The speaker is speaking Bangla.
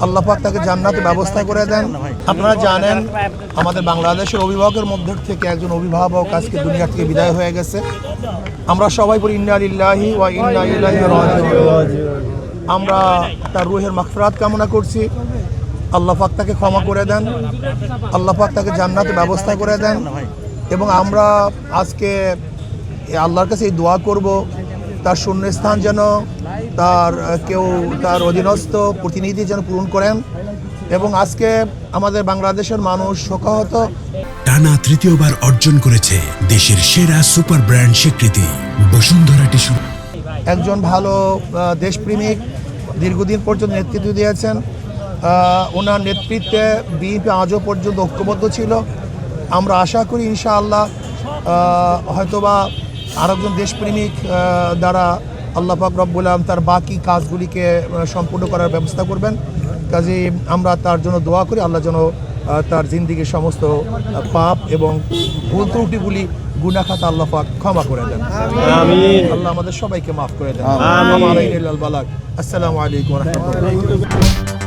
আল্লাহ পাক তাকে জান্নাতের ব্যবস্থা করে দেন। আপনারা জানেন আমাদের বাংলাদেশের অভিভাবকের মধ্যে থেকে একজন অভিভাবক আজকে দুনিয়া থেকে বিদায় হয়ে গেছে। আমরা সবাই বলি ইন্না লিল্লাহি ওয়া ইন্না ইলাইহি রাজিউন। আমরা তার রূহের মাগফিরাত কামনা করছি। আল্লাহ পাক তাকে ক্ষমা করে দেন, আল্লাহ পাক তাকে জান্নাতের ব্যবস্থা করে দেন। এবং আমরা আজকে আল্লাহর কাছে এই দোয়া করব, তার শূন্যস্থান যেন তার অধীনস্থ প্রতিনিধি যেন পূরণ করেন। এবং আজকে আমাদের বাংলাদেশের মানুষ শোকাহত। টানা তৃতীয়বার অর্জন করেছে দেশের সেরা সুপার ব্র্যান্ড স্বীকৃতি বসুন্ধরা টিস্যু। একজন ভালো দেশপ্রেমিক, দীর্ঘদিন পর্যন্ত নেতৃত্ব দিয়েছেন। ওনার নেতৃত্বে বিএনপি আজও পর্যন্ত ঐক্যবদ্ধ ছিল। আমরা আশা করি ইনশাআল্লাহ হয়তোবা আরেকজন দেশপ্রেমিক দ্বারা আল্লাহ পাক রব্বুল আলামিন তার বাকি কাজগুলিকে সম্পূর্ণ করার ব্যবস্থা করবেন। কাজেই আমরা তার জন্য দোয়া করি, আল্লাহ যেন তার জিন্দিগির সমস্ত পাপ এবং ভুল ত্রুটিগুলি গুনাহ খাতা আল্লাহ পাক ক্ষমা করে দেন। আমিন। আল্লাহ আমাদের সবাইকে মাফ করে দেন। আসসালামু আলাইকুম ওয়া রাহমাতুল্লাহ।